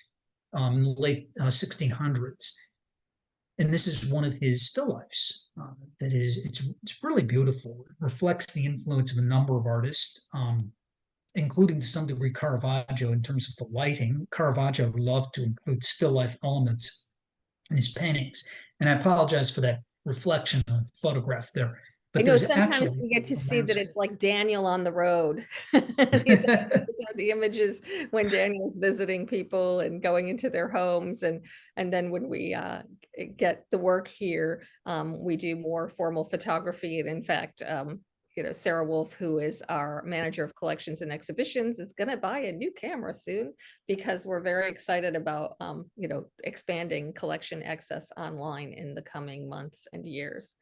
late 1600s. And this is one of his still lifes. It's really beautiful. It reflects the influence of a number of artists, including to some degree Caravaggio in terms of the lighting. Caravaggio loved to include still life elements in his paintings. And I apologize for that reflection on the photograph there. I But know there's sometimes actually we get to a see that landscape. it's like Daniel on the road. These are the images when Daniel's visiting people and going into their homes, and then when we get the work here, we do more formal photography. And in fact, Sarah Wolf, who is our manager of collections and exhibitions, is going to buy a new camera soon because we're very excited about expanding collection access online in the coming months and years.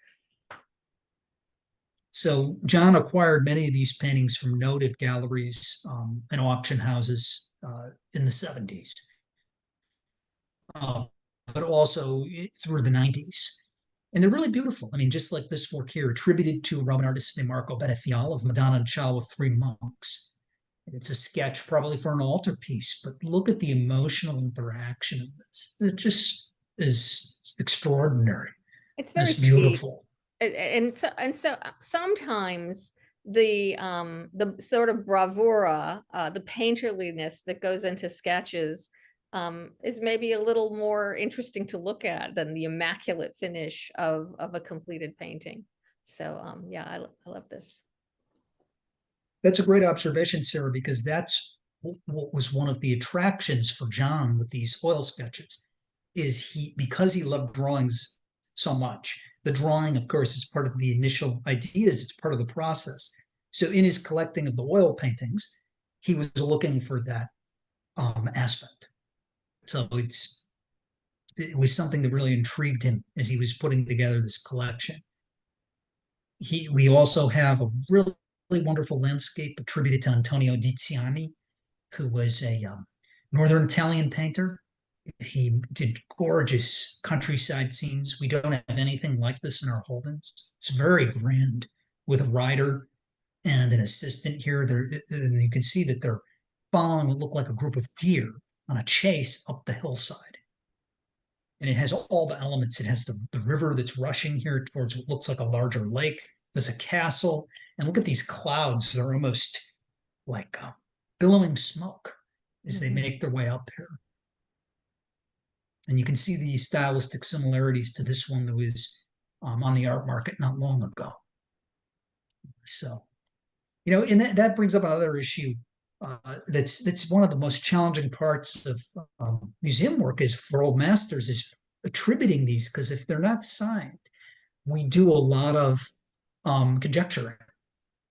So John acquired many of these paintings from noted galleries and auction houses in the 70s, but also through the 90s. And they're really beautiful. I mean, just like this work here, attributed to a Roman artist named Marco Benefial of Madonna and Child with Three Monks. It's a sketch probably for an altarpiece, but look at the emotional interaction of this. It just is extraordinary. It's very It's sweet. beautiful. And so sometimes the sort of bravura, the painterliness that goes into sketches is maybe a little more interesting to look at than the immaculate finish of a completed painting. So yeah, I love this. That's a great observation, Sarah, because that's what was one of the attractions for John with these oil sketches, is because he loved drawings so much. The drawing, of course, is part of the initial ideas. It's part of the process. So in his collecting of the oil paintings, he was looking for that aspect. So it was something that really intrigued him as he was putting together this collection. We also have a really wonderful landscape attributed to Antonio Tiziani, who was a northern Italian painter. He did gorgeous countryside scenes. We don't have anything like this in our holdings. It's very grand, with a rider and an assistant here. And you can see that they're following what look like a group of deer on a chase up the hillside. And it has all the elements. It has the river that's rushing here towards what looks like a larger lake. There's a castle. And look at these clouds. They're almost like billowing smoke as they make their way up here. And you can see the stylistic similarities to this one that was on the art market not long ago. So, and that brings up another issue that's one of the most challenging parts of museum work is for old masters is attributing these, because if they're not signed, we do a lot of conjecturing.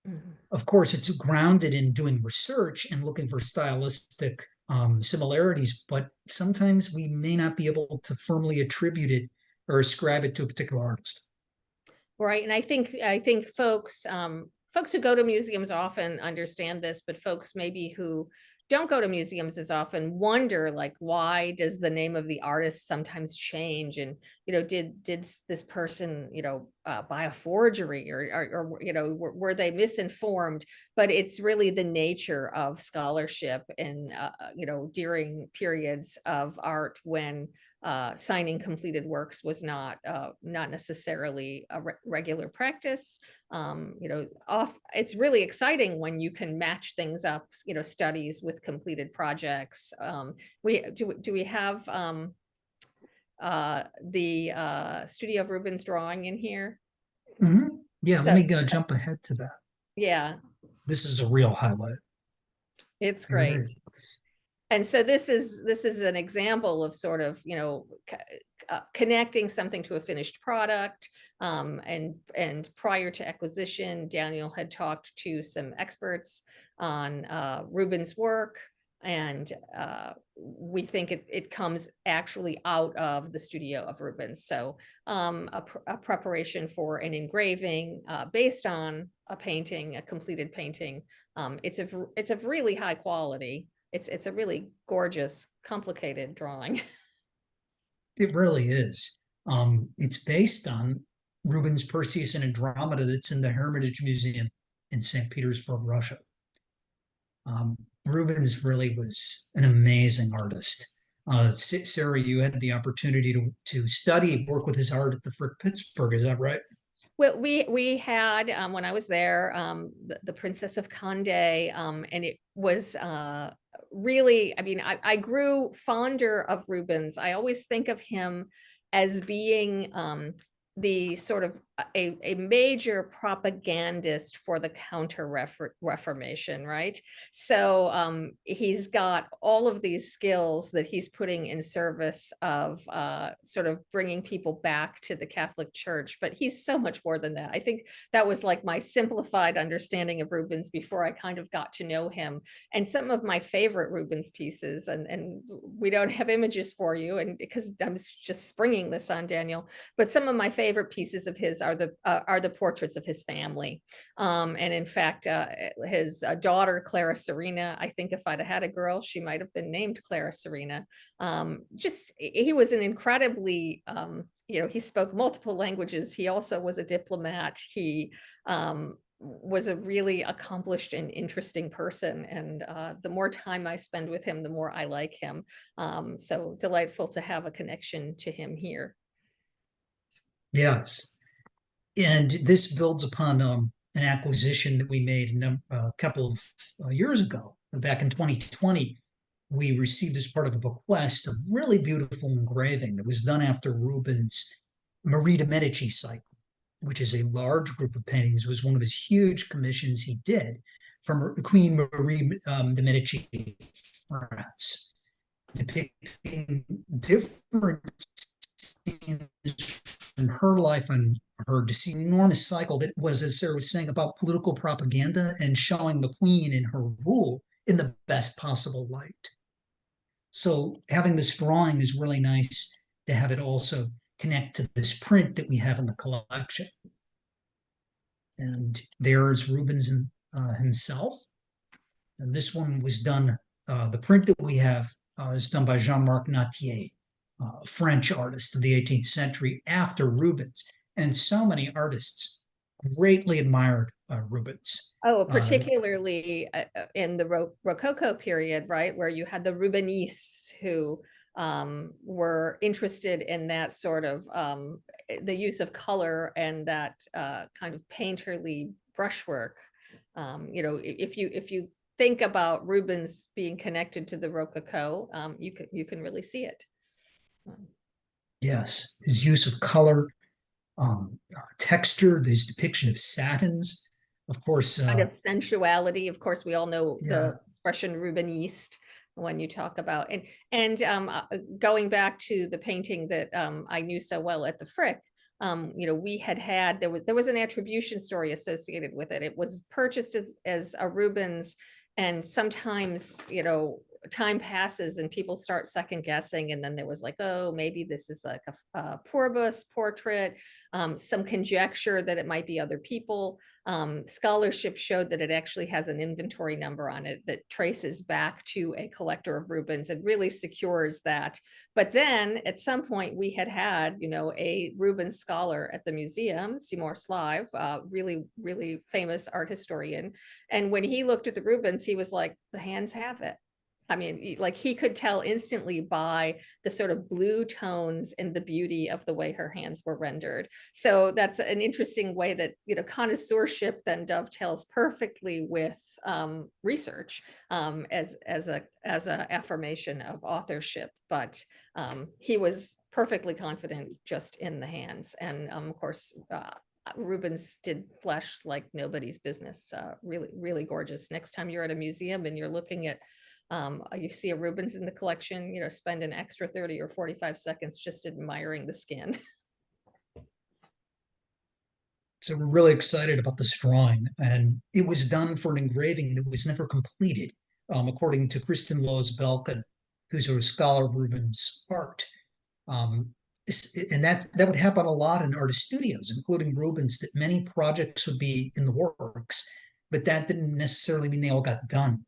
Mm-hmm. Of course, it's grounded in doing research and looking for stylistic similarities, but sometimes we may not be able to firmly attribute it or ascribe it to a particular artist. Right, and I think folks who go to museums often understand this, but folks maybe who don't go to museums as often wonder, like, why does the name of the artist sometimes change? And did this person buy a forgery, or were they misinformed? But it's really the nature of scholarship, and during periods of art when signing completed works was not necessarily a regular practice. It's really exciting when you can match things up, studies with completed projects. Do we have the Studio of Rubens drawing in here? Mm-hmm. Yeah, let me jump ahead to that. Yeah. This is a real highlight. It's great. And so this is an example of sort of, connecting something to a finished product. And prior to acquisition, Daniel had talked to some experts on Rubens' work. And we think it comes actually out of the studio of Rubens. So a preparation for an engraving based on a painting, a completed painting. It's of really high quality. It's a really gorgeous, complicated drawing. It really is. It's based on Rubens' Perseus and Andromeda that's in the Hermitage Museum in St. Petersburg, Russia. Rubens really was an amazing artist. Sarah, you had the opportunity to study, work with his art at the Frick Pittsburgh, is that right? Well, we had when I was there the Princess of Condé, and it was really, I mean, I grew fonder of Rubens. I always think of him as being the sort of a major propagandist for the Reformation, right? So he's got all of these skills that he's putting in service of sort of bringing people back to the Catholic Church, but he's so much more than that. I think that was like my simplified understanding of Rubens before I kind of got to know him. And some of my favorite Rubens pieces, and we don't have images for you, and because I'm just springing this on Daniel, but some of my favorite pieces of his are the portraits of his family. And in fact, his daughter, Clara Serena, I think if I'd have had a girl, she might have been named Clara Serena. He was an incredibly, he spoke multiple languages. He also was a diplomat. He was a really accomplished and interesting person. And the more time I spend with him, the more I like him. So delightful to have a connection to him here. Yes. And this builds upon an acquisition that we made a couple of years ago. Back in 2020, we received as part of a bequest a really beautiful engraving that was done after Rubens' Marie de' Medici cycle, which is a large group of paintings. It was one of his huge commissions he did from Queen Marie de' Medici, France, depicting different scenes in her life and her enormous cycle that was, as Sarah was saying, about political propaganda and showing the queen in her rule in the best possible light. So having this drawing is really nice to have it also connect to this print that we have in the collection. And there's Rubens himself. And this one was done, the print that we have is done by Jean-Marc Nattier, a French artist of the 18th century after Rubens. And so many artists greatly admired Rubens. Oh, particularly in the Rococo period, right, where you had the Rubenists who were interested in that sort of the use of color and that kind of painterly brushwork. If you think about Rubens being connected to the Rococo, you can really see it. Yes, his use of color, texture, his depiction of satins, of course. Kind of sensuality. Of course, we all know Yeah. the expression Rubeniste when you talk about, and going back to the painting that I knew so well at the Frick, we had there was an attribution story associated with it. It was purchased as a Rubens, and sometimes time passes and people start second guessing, and then there was like, oh, maybe this is like a Pourbus portrait, some conjecture that it might be other people. Scholarship showed that it actually has an inventory number on it that traces back to a collector of Rubens and really secures that. But then at some point we had a Rubens scholar at the museum, Seymour Slive, really, really famous art historian. And when he looked at the Rubens, he was like, the hands have it. I mean, like he could tell instantly by the sort of blue tones and the beauty of the way her hands were rendered. So that's an interesting way that, connoisseurship then dovetails perfectly with research as a affirmation of authorship. But he was perfectly confident just in the hands. And of course, Rubens did flesh like nobody's business. Really, really gorgeous. Next time you're at a museum and you're looking at you see a Rubens in the collection, spend an extra 30 or 45 seconds just admiring the skin. So we're really excited about this drawing, and it was done for an engraving that was never completed, according to Kristen Lowe's Belkin, who's a scholar of Rubens' art. And that would happen a lot in artist studios, including Rubens, that many projects would be in the works, but that didn't necessarily mean they all got done.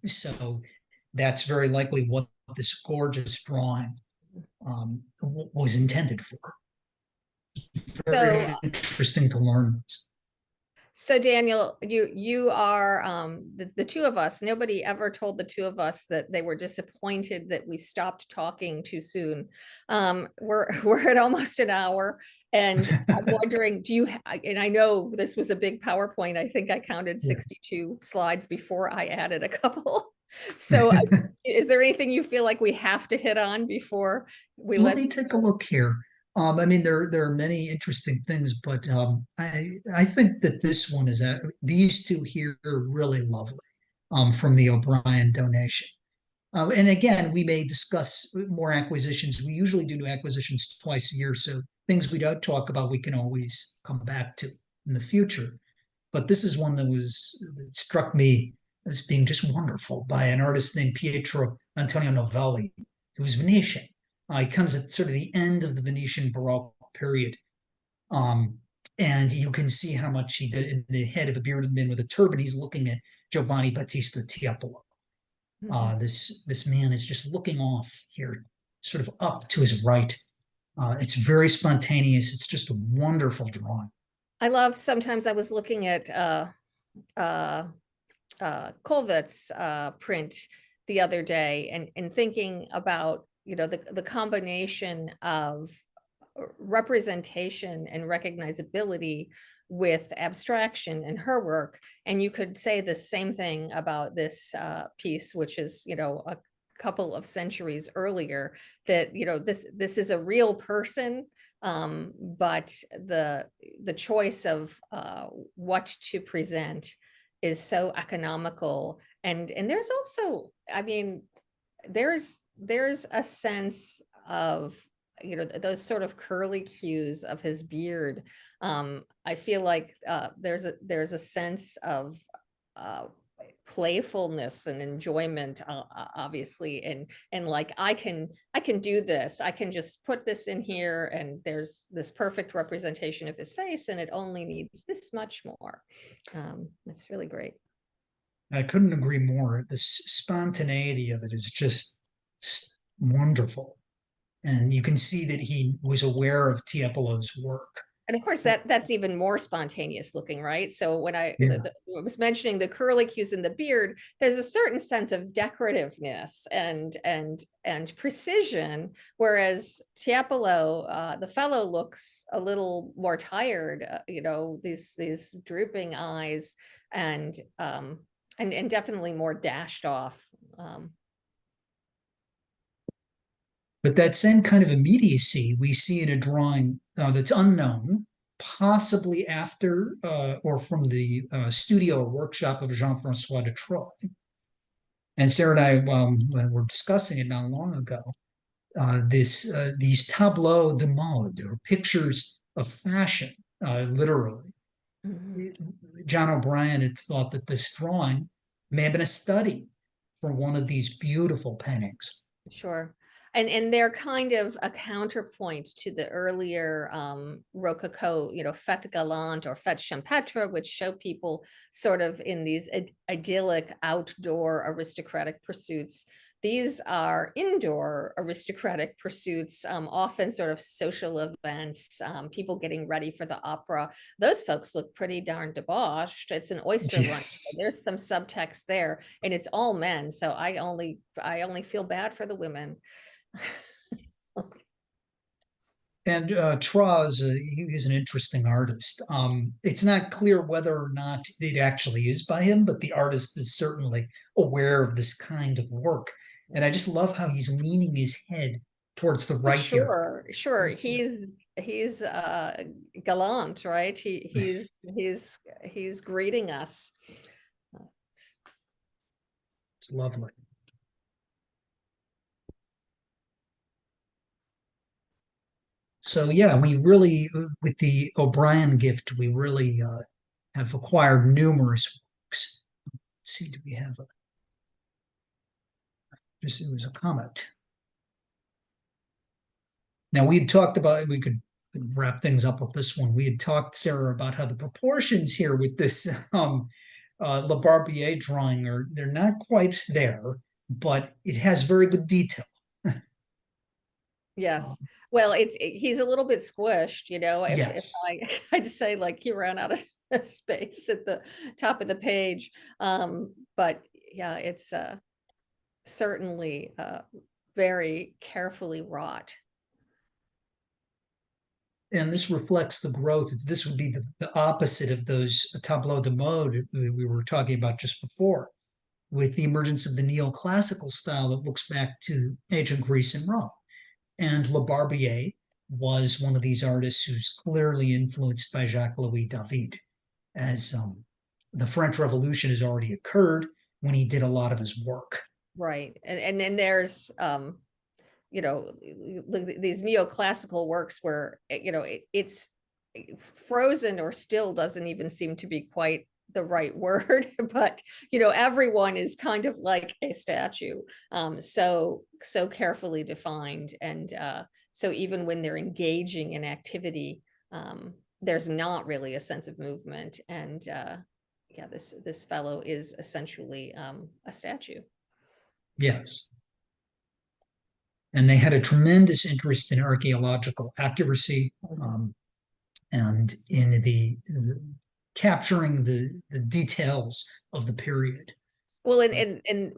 So that's very likely what this gorgeous drawing was intended for. Very So interesting to learn this. So Daniel, you are the two of us. Nobody ever told the two of us that they were disappointed that we stopped talking too soon. We're at almost an hour, and I'm wondering, and I know this was a big PowerPoint. I think I counted Yeah. 62 slides before I added a couple. So is there anything you feel like we have to hit on before we Let let? me take a look here. I mean, there are many interesting things, but I think that this one is these two here are really lovely from the O'Brien donation. And again, we may discuss more acquisitions. We usually do new acquisitions twice a year, so things we don't talk about, we can always come back to in the future. But this is one that struck me as being just wonderful by an artist named Pietro Antonio Novelli, who was Venetian. He comes at sort of the end of the Venetian Baroque period. Um, and you can see how much he did in the head of a bearded man with a turban. He's looking at Giovanni Battista Tiepolo. Mhm. This man is just looking off here, sort of up to his right. It's very spontaneous. It's just a wonderful drawing. I love, sometimes I was looking at uh Colvett's print the other day, and thinking about, the combination of representation and recognizability with abstraction in her work. And you could say the same thing about this piece, which is, a couple of centuries earlier, that, this is a real person, but the choice of what to present is so economical. And there's also, I mean, there's a sense of, those sort of curly cues of his beard. I feel like there's a sense of uh playfulness and enjoyment, obviously, and like, I can do this, I can just put this in here, and there's this perfect representation of his face, and it only needs this much more. It's really great. I couldn't agree more. The spontaneity of it is just wonderful. And you can see that he was aware of Tiepolo's work. And of course, that's even more spontaneous looking, right? So when I Yeah. was mentioning the curlicues in the beard, there's a certain sense of decorativeness and precision, whereas Tiepolo, the fellow, looks a little more tired. These drooping eyes, and definitely more dashed off. But that same kind of immediacy we see in a drawing that's unknown, possibly after or from the studio or workshop of Jean-Francois de Troyes. And Sarah and I were discussing it not long ago. These tableaux de mode, or pictures of fashion, literally. Mhm. John O'Brien had thought that this drawing may have been a study for one of these beautiful paintings. Sure. And they're kind of a counterpoint to the earlier Rococo, fête galante or fête champêtre, which show people sort of in these idyllic outdoor aristocratic pursuits. These are indoor aristocratic pursuits, often sort of social events, people getting ready for the opera. Those folks look pretty darn debauched. It's an oyster lunch. So Yes. there's some subtext there, and it's all men. So I only feel bad for the women. And Troyes, he's an interesting artist. It's not clear whether or not it actually is by him, but the artist is certainly aware of this kind of work. And I just love how he's leaning his head towards the Oh, right here. sure. It's, He's gallant, right? He's greeting us. it's lovely. So yeah, we really, with the O'Brien gift, we really have acquired numerous works. Let's see, do we have a, just, it was a comment. Now we had talked about, we could wrap things up with this one. We had talked, Sarah, about how the proportions here with this Le Barbier drawing they're not quite there, but it has very good detail. Yes. Well, he's a little bit squished, you know, if Yes. I'd say like he ran out of space at the top of the page. But yeah, it's certainly very carefully wrought. And this reflects the growth. This would be the opposite of those tableaux de mode that we were talking about just before, with the emergence of the neoclassical style that looks back to ancient Greece and Rome. And Le Barbier was one of these artists who's clearly influenced by Jacques-Louis David, as the French Revolution has already occurred when he did a lot of his work. Right. And then there's you know, these neoclassical works where, you know, it's frozen or still doesn't even seem to be quite the right word, but, you know, everyone is kind of like a statue, so carefully defined. And so even when they're engaging in activity, there's not really a sense of movement. And yeah, this fellow is essentially a statue. Yes. And they had a tremendous interest in archaeological accuracy, and in the capturing the details of the period. Well, and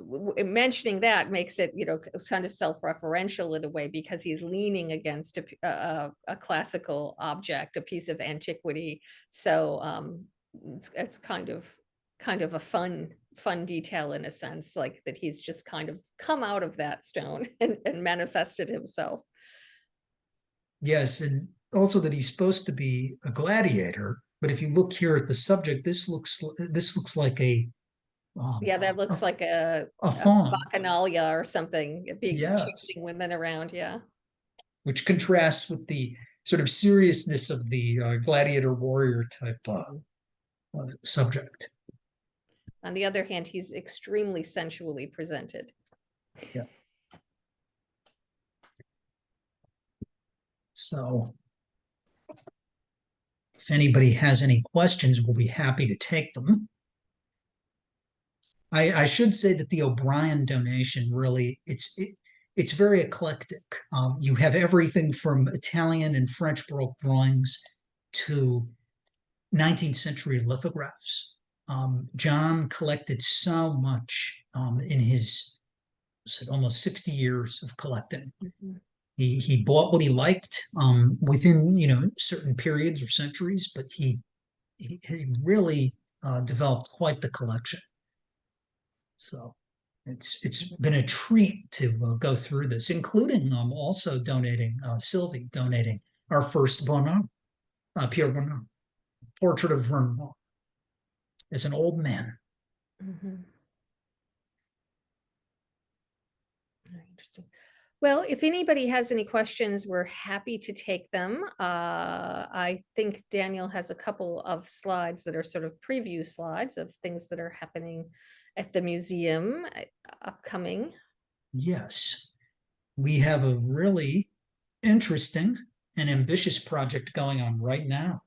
mentioning that makes it, you know, kind of self-referential in a way, because he's leaning against a classical object, a piece of antiquity. So it's kind of a fun detail in a sense, like that he's just kind of come out of that stone and manifested himself. Yes, and also that he's supposed to be a gladiator. But if you look here at the subject, this looks like Yeah, that looks like a faun. bacchanalia or something, being Yes, chasing women around. Yeah. which contrasts with the sort of seriousness of the gladiator warrior type subject. On the other hand, he's extremely sensually presented. Yeah. So if anybody has any questions, we'll be happy to take them. I should say that the O'Brien donation really, it's very eclectic. You have everything from Italian and French Baroque drawings to 19th century lithographs. John collected so much in his almost 60 years of collecting. He bought what he liked within certain periods or centuries, but he really developed quite the collection. So it's been a treat to go through this, including also donating Sylvie donating our first Bonnard, Pierre Bonnard, portrait of Renoir as an old man. Very interesting. Well, if anybody has any questions, we're happy to take them. I think Daniel has a couple of slides that are sort of preview slides of things that are happening at the museum upcoming. Yes, we have a really interesting and ambitious project going on right now.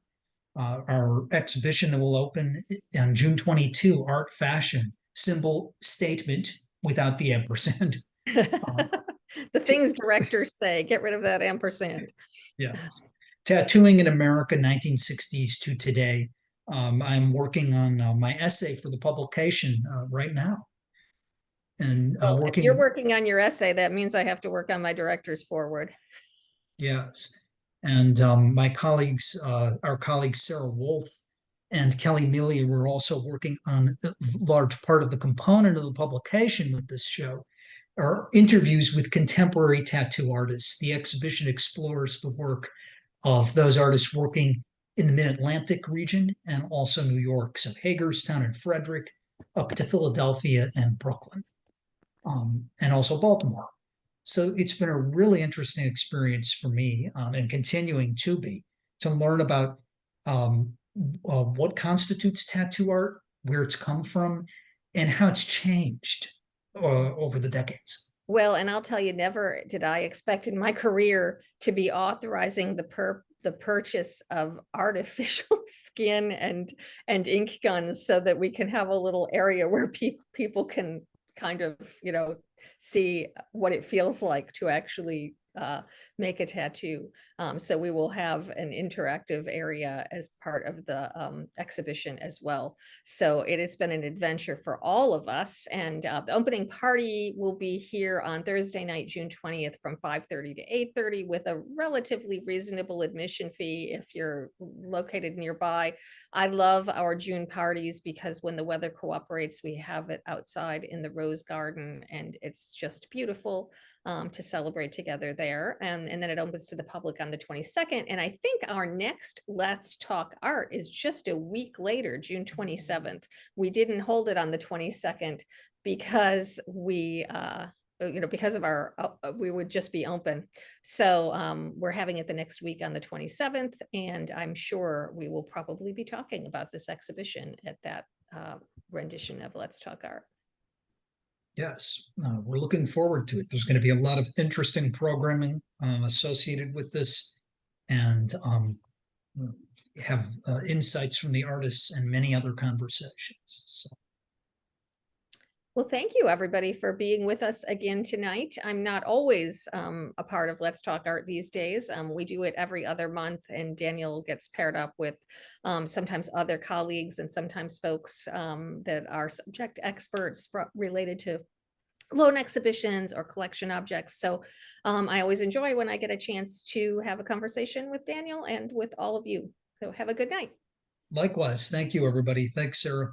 Our exhibition that will open on June 22, Art Fashion, Symbol Statement without the ampersand. The things directors say, get rid of that ampersand. Yes. Tattooing in America, 1960s to today. I'm working on my essay for the publication right now. And well, if you're working on your essay, that means I have to work on my director's forward. Yes. And my colleagues, our colleagues Sarah Wolf and Kelly Mealy, were also working on a large part of the component of the publication with this show, are interviews with contemporary tattoo artists. The exhibition explores the work of those artists working in the Mid-Atlantic region and also New York, so Hagerstown and Frederick, up to Philadelphia and Brooklyn, and also Baltimore. So it's been a really interesting experience for me, and continuing to be, to learn about what constitutes tattoo art, where it's come from, and how it's changed over the decades. Well, and I'll tell you, never did I expect in my career to be authorizing the purchase of artificial skin and ink guns, so that we can have a little area where people can kind of, see what it feels like to actually make a tattoo. So we will have an interactive area as part of the exhibition as well. So it has been an adventure for all of us. And the opening party will be here on Thursday night, June 20th from 5:30 to 8:30 with a relatively reasonable admission fee if you're located nearby. I love our June parties because when the weather cooperates, we have it outside in the Rose Garden and it's just beautiful to celebrate together there. And then it opens to the public on the 22nd. And I think our next Let's Talk Art is just a week later, June 27th. We didn't hold it on the 22nd because because of our, we would just be open. So we're having it the next week on the 27th. And I'm sure we will probably be talking about this exhibition at that rendition of Let's Talk Art. Yes, we're looking forward to it. There's going to be a lot of interesting programming associated with this, and have insights from the artists and many other conversations. So. Well, thank you, everybody, for being with us again tonight. I'm not always a part of Let's Talk Art these days. We do it every other month, and Daniel gets paired up with sometimes other colleagues and sometimes folks that are subject experts related to loan exhibitions or collection objects. So I always enjoy when I get a chance to have a conversation with Daniel and with all of you. So have a good night. Likewise. Thank you, everybody. Thanks, Sarah.